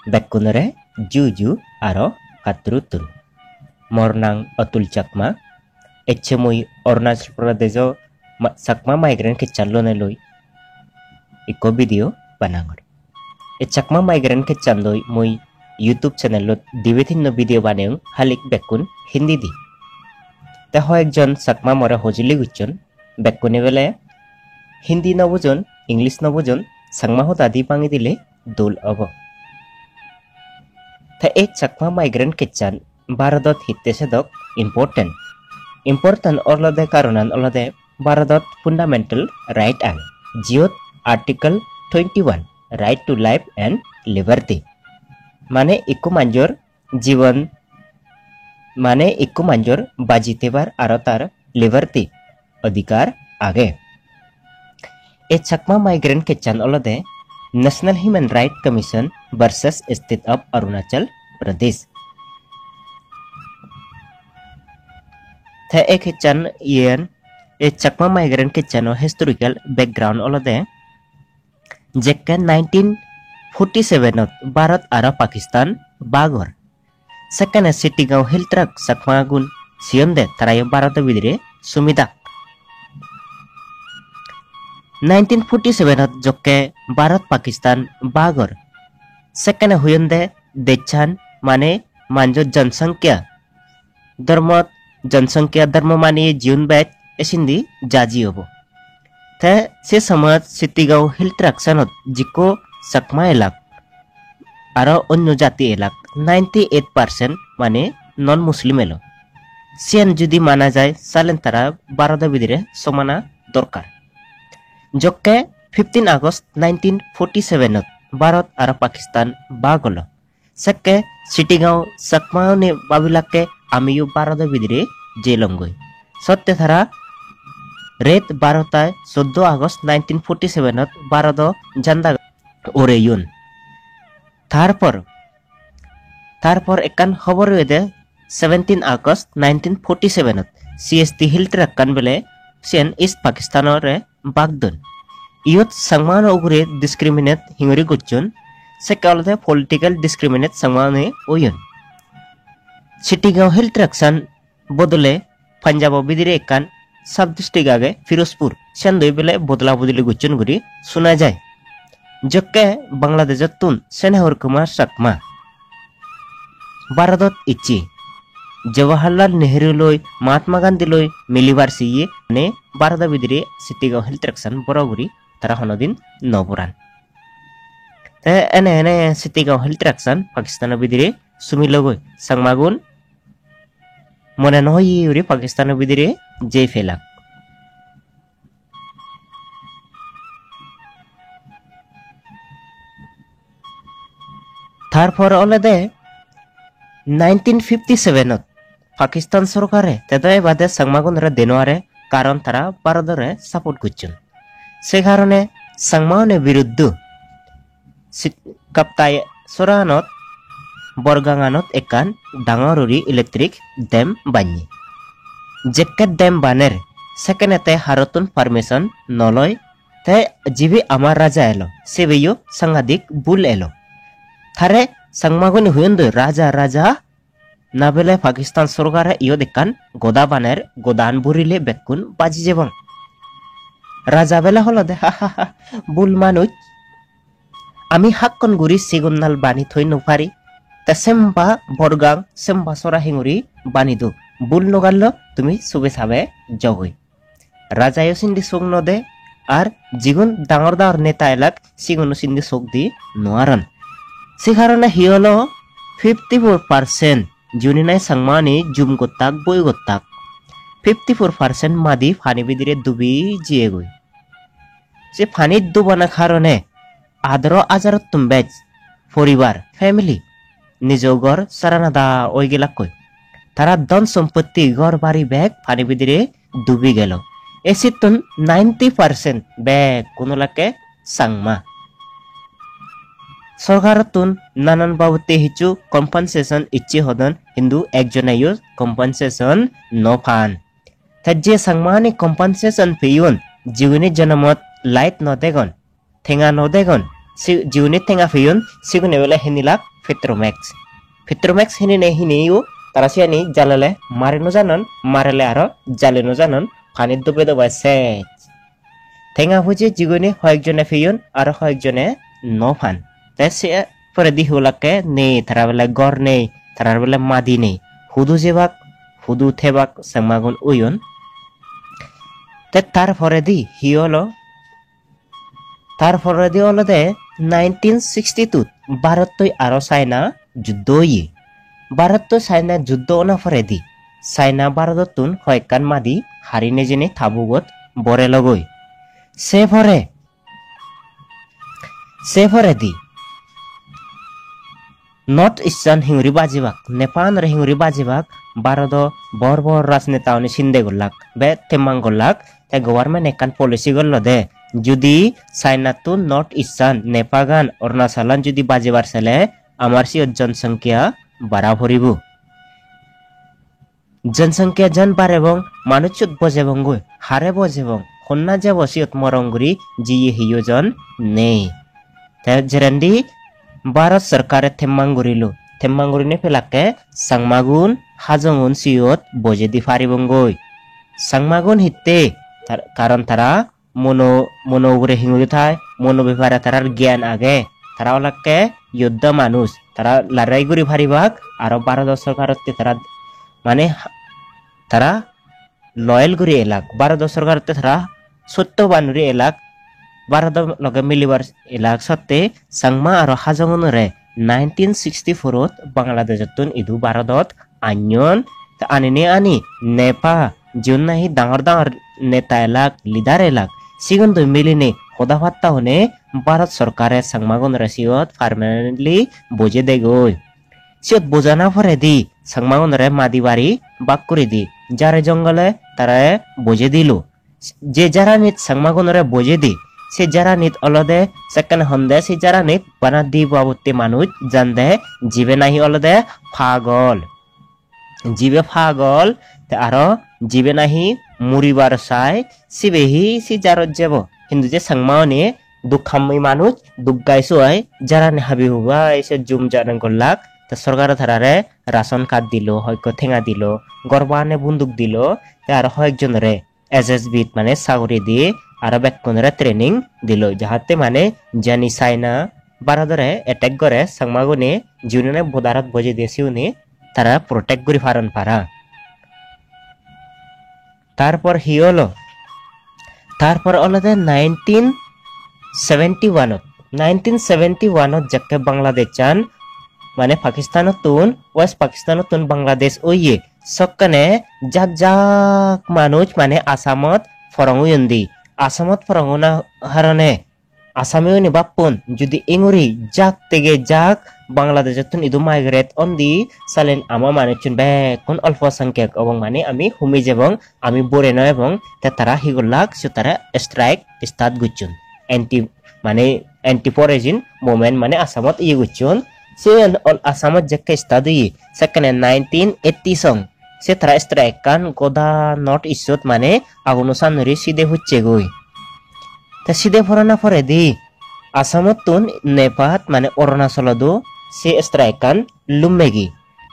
Bekkunore Juju aro Katrutun. Mornang Atul Chakma. Echemui Arunachal Pradesh Sakma migrant ke chalone loi. Iko video banangor. E Chakma migrant ke chandoi mui YouTube channel lot divethin no video baneung halik bekkun Hindi di. Ta ho ekjon Sakma mora hojuli guchon bekkune bele Hindi na bujon English na bujon sangma ho dadi pangi dile dol abo. Ta ek Chakma migrant ke chan Bharadot hittese dok important olode karonan olode Bharadot fundamental right ang Jiot Article 21 right to life and liberty. माने इक्कु मंजोर जीवन माने इक्कु Manjor बाजीतेबार आरोतार liberty अधिकार आगे ए Chakma migrant के चन ओलदे national human right commission versus state of Arunachal Pradesh थे एक चन येन ए चकमा माइग्रेंट के चनो हिस्टोरिकल बैकग्राउंड ओलदे जेके 1947 भारत आरो पाकिस्तान बागोर सेकेंड सिटी गांव हिलट्रक सकमागुन सियम दे तरायो भारत बिदरे सुमिदा 1947 जोके भारत पाकिस्तान बागोर सेकेंड हुयंदे देचान माने मांजो जनसंख्या धर्म माने जीवन बैच एसिंदी जाजी होबो थे से समाज सिटी गांव हिलट्रक सनत जिको सकमा एलाक आरो अन्य जाति एलाक 98% माने नन मुस्लिम एलो सियन जुदी माना जाए सालेन तारा भारत बिदरे समाना दरकार जोके 15 अगस्त 1947 भारत आरो पाकिस्तान बागलो सके सिटी गांव सकमा ने बाबिलाके आमियो भारत बिदरे जेलंगोय सत्य थारा रेत भारत 14 अगस्त 1947 भारत झंडा ओरेयुन थारपर एकान खबर वेदे 17 अगस्त 1947 CST हिलट्रक कान बेले सेन ईस्ट पाकिस्तान रे बागदन इयत संगमान उगरे डिस्क्रिमिनेट हिंगरी गुचन सेकालदे पॉलिटिकल डिस्क्रिमिनेट संगमाने ओयन सिटी गांव हिलट्रक सन बदले पंजाब बिदिरे एकान सब डिस्ट्रिक्ट आगे फिरोजपुर सेन दुई बेले बदला बदली गुचन गुरी सुना जाए जोके बांग्लादेश तुन सेनेहर कुमार सकमा भारत इच्ची जवाहरलाल नेहरू लोय महात्मा गांधी लोय मिलिबार सिये ने भारत बिदरे सिटी गांव हिलट्रक्सन बरगुरी तारा हनदिन नबरान ते एने सिटी गांव हिलट्रक्सन पाकिस्तान बिदरे सुमिलगय संगमागुन मने नहय उरी पाकिस्तान बिदरे जे फेलाक थारपर ओलेदे 1957 पाकिस्तान सरकारे तेदय बादे संगमागुन रे देनवारे कारण तारा भारत रे सपोर्ट गुचन से कारणे संगमाने विरुद्ध कप्ताय सोरानत बरगांगानत एकान डांगरउरी इलेक्ट्रिक डैम बान्नी जेके डैम बानेर सेकेनेते हारतुन परमिशन नलय ते जीवी आमार राजा एलो सेबेयो सांगादिक बुल एलो थारे संगमागुन हुयंदो राजा नाबेले पाकिस्तान सरकारे इयो देखान गोदा बानेर गोदान बुरिले बेकुन बाजी जेबं राजा बेला हलो दे हा बुल मानुज आमी हाक्कन गुरी सिगुन्नाल बानी थई नुफारी ता सेम्बा बरगां सेम्बा सरा हिंगुरी बानी दो बुल नगाल्लो तुमी सुबे साबे जगई राजा यो सिंदी सोग नदे आर जिगुन डांगर नेता एलाक सिगुन सिंदी सोग दी नोआरन से कारण हियलो 54% जुनिनाय संगमानी जुम गोत्ताक बोय गोत्ताक 54% मादी फानी बिदिरे दुबी जिए गई से फानी दुबाना खारने आदरो आजारत तुमबेज परिवार फैमिली निजो घर सारानादा ओइगेला कय तारा धन सम्पत्ति घर बाड़ी बैग फानी बिदिरे डुबी गेलो एसितुन 90% बैग कोनोलाके संगमा सरकार तुन नानान बाबते हिचु कम्पनसेशन इच्ची होदन हिंदू एकजनायो कम्पनसेशन नो फान थज्जे संगमानी कम्पनसेशन पेयुन जीवनी जनमत लाइट न देगन थेंगा न देगन जीवनी थेंगा पेयुन सिगुने बेला हिनिलाक Petromax hiniu tarasiani jalale marino janan marele aro jaleno janan panit dobe doba sech tenga huji jigoni hoekjone fiyun aro hoekjone no fan tese pore di hulake ne tarabele gor ne tarabele madi ne hudu thebak samagun uyun te tarpore di hiolo তারপরে দি অলদে 1962 ভারত তৈ আরো China যুদ্ধ হই ভারত তো China যুদ্ধ না ফরে দি China ভারততুন হয়কান মাদি হারিনে জেনে থাবুগত বরে লগই সে ফরে দি নর্থ ইস্টার্ন হিংরি বাজিবাক নেপাল রে হিংরি বাজিবাক ভারত বড় রাজনেতা অনি সিন্দে গল্লাক বে তেমাং গল্লাক তে গভর্নমেন্ট একান পলিসি গল্ল দে যদি চাইনা তো নর্থ ইস্টার্ন নেপাগান অরুণাচলান যদি বাজিবার চলে আমার সি জনসংখ্যা বাড়া ভরিব জনসংখ্যা জন বাড়েবং মানুষ চুত বজেবং গই হারে বজেবং হন্না যে বসিয়ত মরঙ্গুরি জি হিয় জন নেই যেরান্দি ভারত সরকারে থেম্মাঙ্গুরিনে ফেলাকে সাংমাগুন হাজঙ্গুন সিয়ত বজে দি ফারিবং গই সাংমাগুন হিতে কারণ তারা মনো উপরে হিঙুরি থায় মনো ব্যাপারে তারার জ্ঞান আগে তারা ওলাকে যুদ্ধ মানুষ তারা লড়াই করি ফারিবাক আর ভারত সরকারতে তারা মানে তারা লয়েল করি এলাক ভারত সরকারতে তারা সত্যবানুরি এলাক ভারত লগে মিলিবার এলাক সত্ত্বে সাংমা আর হাজংরে 1964 বাংলাদেশতুন ইদু ভারতত আনিয়ন আনি নেপা জুন নাহি ডাঙর নেতা এলাক লিডার এলাক সিগন তো মিলিনে হদাফাত্তা হনে ভারত সরকারে সাংমাগন রাশিয়ত পার্মানেন্টলি বুঝে দে গই সিয়ত বোঝানা ফরে দি সাংমাগন রে মাদিবাড়ি বাক করে দি যারে জঙ্গলে তারা বুঝে দিল যে যারা নিত সাংমাগন রে বুঝে দি সে যারা নিত অলদে সেকেন্ড হন্দে সে যারা নিত বানা দি বাবুতে মানুষ জানদে জিবে নাহি অলদে জিবে ফাগল আরো জিবে নাহি মুরিবার চাই সিবেহি সি জারত যাব কিন্তু যে সাংমাওনে দুঃখাম্মই মানুষ দুঃখ গাইছো হয় যারা হাবি হুবা এসে জুম জানান করলাক তা সরকার ধারারে রাশন কার্ড দিল হয়তো ঠেঙা দিল গর্বানে বন্দুক দিল আর হয়েকজনরে এসএসবি মানে চাকরি দিয়ে আর বেকনরে ট্রেনিং দিল যাহাতে মানে জানি চাইনা ভারতরে এটেক করে সাংমাগুনে জিউনে বোদারত বজে দিয়েছিউনি তারা প্রোটেক্ট করি ফারন পারা তারপর অলদে 1971 যাকে বাংলাদেশ চান মানে পাকিস্তানতুন ওয়েস্ট পাকিস্তানতুন বাংলাদেশ ওইয়ে সক্কানে জাক মানুষ মানে আসামত ফরঙ্গুয়ন্দি আসামত ফরঙ্গুনা হারনে আসামিওনি বাপ্পন যদি ইংরি জাক তেগে জাক বাংলাদেশতুন ইদু মাইগ্রেট অন্দি সালেন আমা মানুষজন বেকুন অল্প সংখ্যক এবং মানে আমি হুমি যেবং আমি বরে নয় এবং তারা হিগুলাক তারা স্ট্রাইক স্টার্ট গুচ্ছুন এন্টি ফরেজিন মুভমেন্ট মানে আসামত ইয়ে গুচ্ছুন সে আসামত যাকে স্টার্ট ইয়ে সেখানে 1980 সং সে তারা স্ট্রাইক কান গোদা নর্থ ইস্টত মানে আগুনুসান নরি সিদে হচ্ছে গই তা সিদে ফরানা ফরে দি আসামতুন নেপাত মানে অরুণাচলদো সে স্ট্রাইকান লুমেগি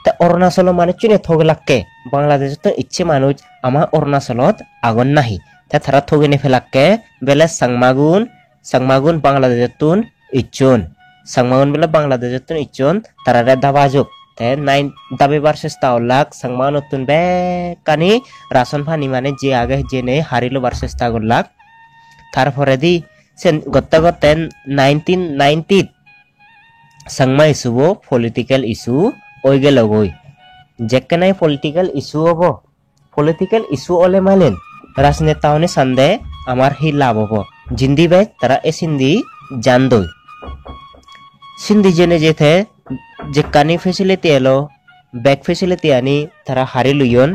তা অরুণাচল মানে চুনে থগলাক্কে বাংলাদেশত ইচ্ছে মানুষ আমার অরুণাচলত আগুন নাহি তা তারা থগিনে ফেলাক্কে বেলে সাংমাগুন বাংলাদেশতুন ইচ্ছুন সাংমাগুন বেলে বাংলাদেশতুন ইচ্ছুন তারা দাবাজুক তে দাবিবার চেষ্টা হলাক সাংমাগুনতুন বে কানি রাশন ফানি মানে যে আগে জেনে হারিলোবার চেষ্টা করলাক তারপরে দি গত্তা 1990 সাংমা ইস্যু পলিটিক্যাল ইস্যু ওই গেল গই যেখানে পলিটিক্যাল ইস্যু হব পলিটিক্যাল ইস্যু ওলে মালেন রাজনেতাওনে সান্দে আমার হি লাভ হব জিন্দি বেগ তারা এ সিন্দি জান দই সিন্দি জেনে যেতে যে কানি ফেসিলিটি এলো ব্যাগ ফেসিলিটি আনি তারা হারি লুইন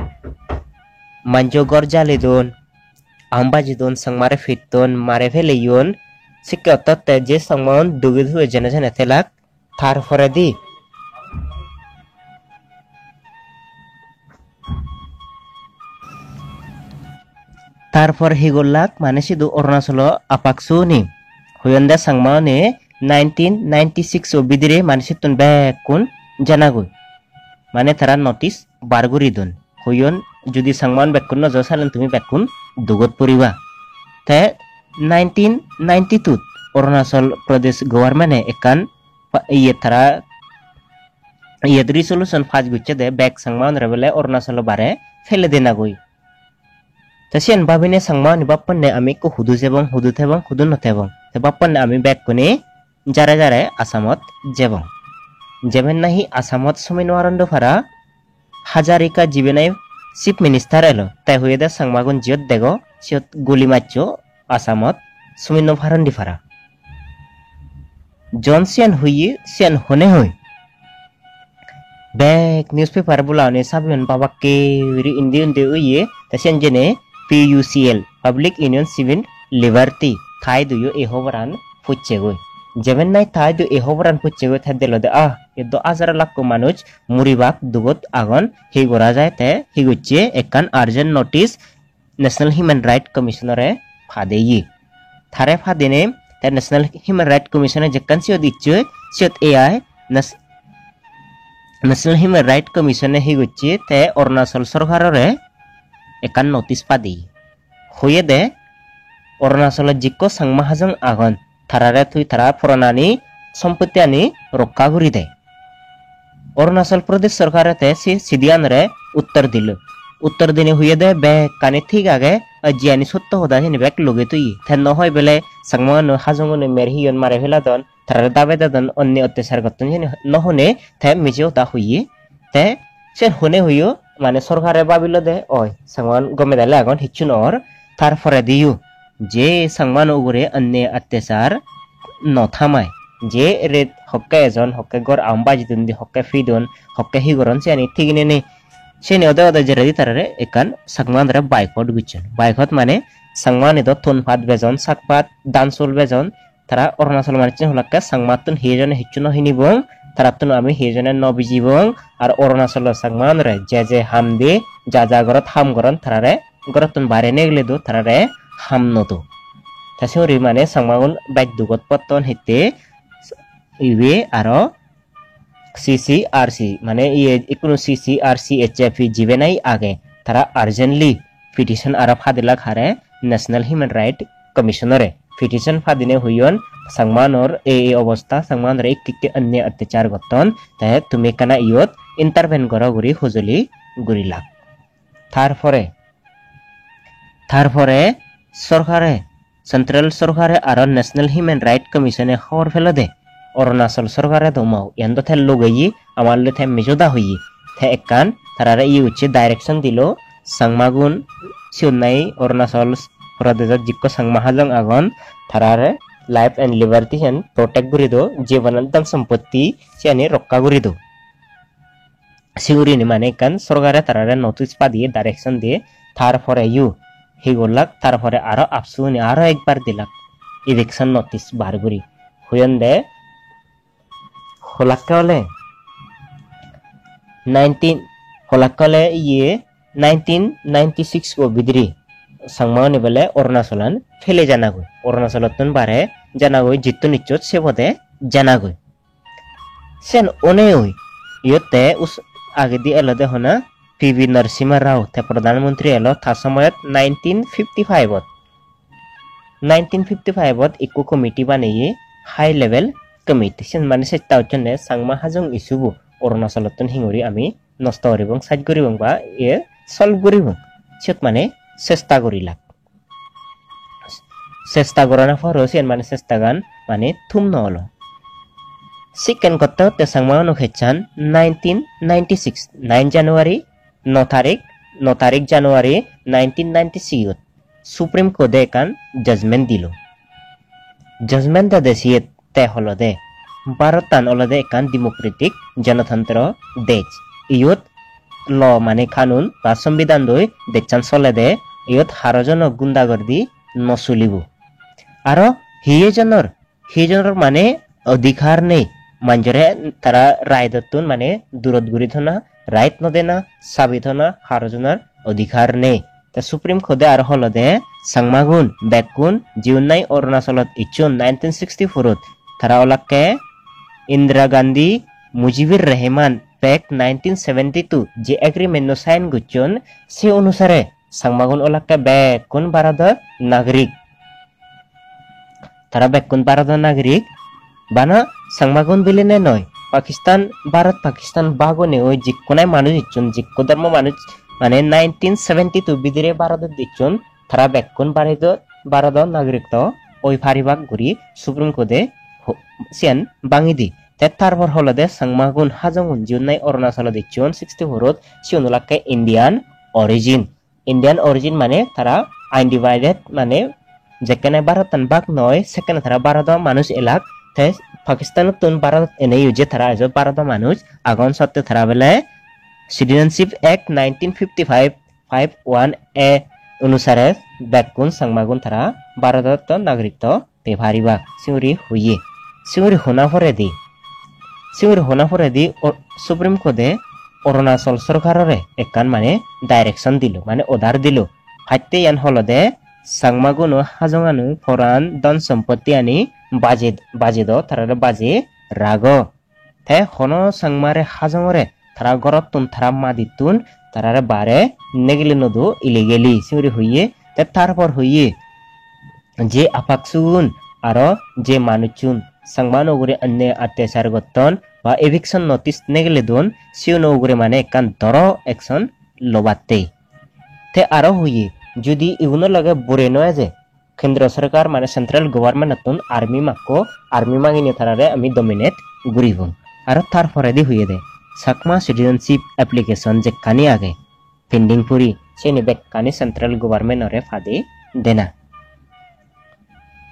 মাঞ্জো গর জালি দন আমবাজি দন সাংমারে ফিটতন মারে ফেলেইন সিকত যে সাংমান দুগি ধুয়ে জেনে থেলাক তারপরে দি তারপর হিগোল্লাক মানে শুধু Arunachal আপাকসুনি হুয়ন্দা সাংমানে 1996 o bidire mane situn bekun janagoi mane tara notice barguri don hoyon jodi sangman bekun no josalan tumi bekun dugot poriba te 1992 Arunachal Pradesh government ekan iye tara iye resolution phaj gucche de back sangman rebele Arunachal bare fele denagoi tasian babine sangman ni bappan ne ami ko hudu jebong hudu thebong hudu no thebong te bappan ne ami back kone jare jare asamot jebong jeben nahi asamot sominwarondo phara Hazarika jibenai chief minister elo tai huyede sangmagun jiot dego siot guli macho asamot suminno pharondi phara Johnson huyi sian hone hoy back newspaper bulane sabion babake ri indian de uye tasian jene PUCL Public Union Civil Liberty thai duyo ehobaran puchegoi jeben nai thai du ehobaran puchegoi thadelo de edo azara lakko manuj muribak dugot agon hi gora jay te hi gucche ekan urgent notice National Human Rights Commissioner e phadeyi thare phadene te National Human Rights Commission jekan siot ichche siot AI National Human Rights Commission hi gucche te Arunachal sarkarore ekan notice padi hoye de Arunachal jikko sangmahajang agon tharare thui thara puranani সম্পত্তি আনি রক্ষা করি দেয় অরুণাচল প্রদেশ সরকারেতে সে সিদিয়ানরে উত্তর দিনে হইয়ে দেয় ব্যাগ কানে ঠিক আগে জিয়ানি সত্য হদা হেনি ব্যাগ লগে তুই থেন নহয় বেলে সাংমান হাজঙ্গনে মেরহিয়ন মারে ফেলাদন তার দাবে দাদন অন্য অত্যাচার করতেন নহনে থে মিজেও তা হইয়ে তে সে হনে হইও মানে সরকারে ভাবিল দে ওই সাংমান গমে দালে আগন হিচ্ছু নর তারপরে দিও যে সাংমান উপরে অন্য অত্যাচার নথামায় যে রেত হক্কে এজন হক্কে গর আমবাজি দুন্দি হক্কে ফিদন হক্কে হিগরন সে আনি ঠিক নেনে সে নেওদা ওদা যে রেদি তারে একান সাংমান রে বাইকট গুচ্ছেন বাইকট মানে সাংমান এদ থনফাত বেজন সাকপাত দানসুল বেজন তারা অরুণাচল মানিছেন হলাক্কে সাংমাতুন হিজনে হিচ্ছুন হিনিবং তারাতুন আমি হিজনে নবিজিবং আর অরুণাচল সাংমান রে যে হামদে যা গরত হাম গরন তারারে গরতুন বারে নেগলে দো তারারে হাম নতো তাসেওরি মানে সাংমাগুন বাইক দুগত পত্তন হিতে ইবে আরো সিসিআরসি মানে ইকুনো সিসিআরসি এইচএফি জিবেনাই আগে তারা আর্জেন্টলি পিটিশন আরো ফাদিলা খারে ন্যাশনাল হিউম্যান রাইট কমিশনারে পিটিশন ফাদিনে হইয়ন সাংমানর এই অবস্থা সাংমানর একটি অন্য অত্যাচার গতন তাই তুমি কানা ইয়ত ইন্টারভেন করা গুরি হুজুলি গুরিলাক তারপরে সরকারে সেন্ট্রাল সরকারে আরো ন্যাশনাল হিউম্যান রাইট কমিশনে খবর ফেলে দে অরুণাচল সরকারে দমাও এন্দ থে লগই আমার থে মিজোদা হই থে একান তারারে ই উচ্চে ডাইরেকশন দিল সাংমাগুন সিউনাই অরুণাচল প্রদেশ জিক্কো সাংমাহাজং আগন তারারে life and liberty and protect করি দো জীবনান্তম সম্পত্তি সিয়ানি রক্ষা করি দো সিউরিনি মানে কান সরকারে তারারে নোটিস পা দিয়ে ডাইরেকশন দিয়ে তারপরে ইউ হিগোলাক তারপরে আরো আপসুনি আরো একবার দিলাক ইলেকশন নোটিস বার করি হইন দে হলাকলে 1996 को बिदरी संगमावनी बेले अरुणाचलन फेले जानागो अरुणाचलतन बारे जानागो जित्तु निच्चोत सेबदे जानागो सेन ओने होई योते उस आगे दी एलदे होना पीवी नरसिम्हा राव ते प्रधानमंत्री एलो था समयत 1955 इको कमिटी बानाये हाई लेवल कमिटी सेन माने सेटावचने सांगमा हाजों इसुबु अरुणाचलतन हिंगुरि आमी नष्ट करिबं साइड करिबं बा ए सल्व करिबं सेट माने চেষ্টা করিলাক চেষ্টা করার পর সেন মানে চেষ্টা গান মানে থুম নহলো সেকেন্ড কথা তে সাংমানো খেচান 1996 9 জানুয়ারি 9 তারিখ জানুয়ারি 1996 সুপ্রিম কোর্টে কান জাজমেন্ট দিল জাজমেন্ট দে সিয়ে তে হলো দে ভারতান অলদে কান ডেমোক্রেটিক গণতন্ত্র দেশ ইয়ত ল মানে কানুন বা সংবিধান দই দেচান চলে দে ইয়ত হারজন গুন্ডাগর্দি নচলিব আৰু হিজনৰ মানে অধিকাৰ নেই মানজৰে তাৰা ৰায়দতুন মানে দূৰত গুৰি থনা ৰাইট নদেনা সাবিথনা হাৰজনৰ অধিকাৰ নেই তা সুপ্রিম কোর্টে আর হলদে সাংমাগুন বেকুন জিউনাই অরুণাচলত ইচুন 1964 ত thara olakke Indira Gandhi Mujibur Rahman Pact 1972 je agreement no sign guchon se onusare sangmagun olakke bekkun Bharatod nagrik thara bekkun Bharatod nagrik bana sangmagun biline noy Pakistan Bharat Pakistan bagone oi jikkonai manuj ichun jikko dharma manuj মানে 1972 bidire Bharatod dichon thara bekkun Bharatod nagrik to oi pharibak guri Supreme Court e sian bangidi te tarpor holode sangmagun hajangun jiunnai Arunachal dichon 64 siunulakke Indian origin মানে তারা undivided মানে যেখানে ভারতন ভাগ নয় সেখানে তারা ভারত মানুষ এলাক তে পাকিস্তান তুন ভারত এনে ইউজে তারা এজ ভারত মানুষ আগন সত্তে তারা বেলে সিটিজেনশিপ অ্যাক্ট 1955 1 এ অনুসারে বেকুন সংমাগুন তারা ভারতত নাগরিকত্ব পে ভারিবা সিউরি হনা পরে দি সুপ্রিম কোর্টে অরুণাচল সরকাররে একান মানে ডাইরেকশন দিল মানে অর্ডার দিল হাইতে ইয়ান হলদে সাংমাগুনো হাজঙানু ফরান ধন সম্পত্তি আনি বাজে দ তারারে বাজে রাগ তে হন সাংমারে হাজঙরে তারা গরতুন তারা মাদিতুন তারারে বারে নেগলি নদু ইলিগেলি সিউরি হইয়ে তে তারপর হইয়ে যে আপাকসুন আরো যে মানুচুন সাংমানগুরে অন্য অত্যাচার গতন বা এভিকশন নোটিস নেগলে দন সিউনগুরে মানে কান দর অ্যাকশন লবাতে তে আরো হইয়ে যদি ইগুনো লগে বরে নয় যে কেন্দ্র সরকার মানে সেন্ট্রাল গভর্নমেন্ট নতুন আর্মি মাগিনে তারারে আমি ডমিনেট গুরিবুন আর তারপরে দি হইয়ে দে সাকমা সিটিজেনশিপ অ্যাপ্লিকেশন যে কানি আগে পেন্ডিং পুরি সেনি বেকানি সেন্ট্রাল গভর্নমেন্টরে ফাদি দেনা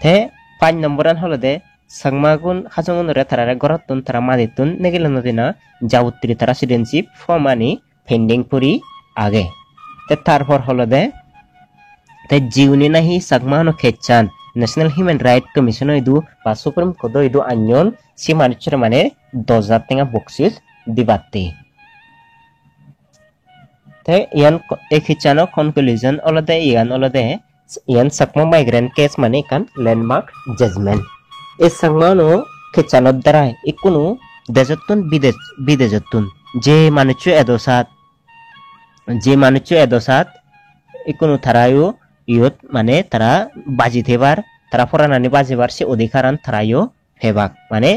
তে 5 নম্বরান হলো দে সাংমাগুন হাজঙনরে তারারে গরতুন তারা মাদিতুন নেগেলে নদিনা যাউত্রি তারা সিটিজেনশিপ ফমানি পেন্ডিং পুরি আগে তে তারপর হলো দে তে জিউনি নাহি সাগমানো খেচান ন্যাশনাল হিউম্যান রাইট কমিশন ইদু বা সুপ্রিম কোর্ট ইদু আঞ্জন সি মানুষের মানে 10,000 টাকা বক্সিস দিবাতে তে ইয়ান এক খেচানো কনক্লুশন অলদে ইয়ান সাকমা মাইগ্রেন্ট কেস মানে কান ল্যান্ডমার্ক জাজমেন্ট এই সাগমানো খেচানোর দ্বারা ইকুনো দেজতুন বিদেজতুন যে মানুষ এদসাত ইকুনো থারায়ো ইয়ত মানে তারা বাজি থেবার তারা ফরানানি বাজিবার সে অধিকারান থারায়ো ফেবাক মানে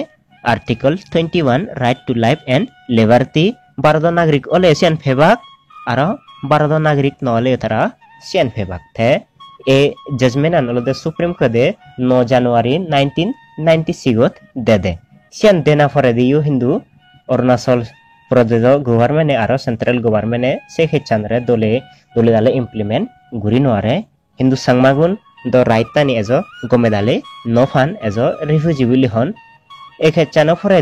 article 21 right to life and liberty Bharat নাগরিক ওলে সিয়ান ফেবাক আর ভারত নাগরিক নলে তারা সিয়ান ফেবাক থে এ জাজমেন্ট আনলদে সুপ্রিম কোর্টে 9 জানুয়ারি 1996 দেদে সিয়ান দেনা ফরে দিও হিন্দু অরুণাচল প্রদেশ গভর্নমেন্টে আর সেন্ট্রাল গভর্নমেন্টে সে খেচানরে দলে ইমপ্লিমেন্ট গুরি নোয়ারে হিন্দু সাংমাগুন দ রাইতানি এজ গমেদালে নফান এজ রিফিউজি বুলি হন এই খেচানো ফরে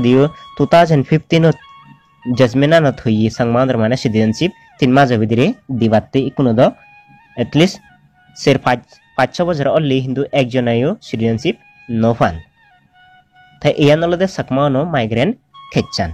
দিও 2015 জাজমেন্ট আনত হই সাংমাদের মানে সিটিজেনশিপ 3 মাস ভিতরে দিবাতে ইকুনো দ এটলিস্ট সের 5-6 বছর অনলি হিন্দু একজনায়ও সিটিজেনশিপ নফান তাই ইয়ানলদে সাকমানো মাইগ্রেন্ট খেচান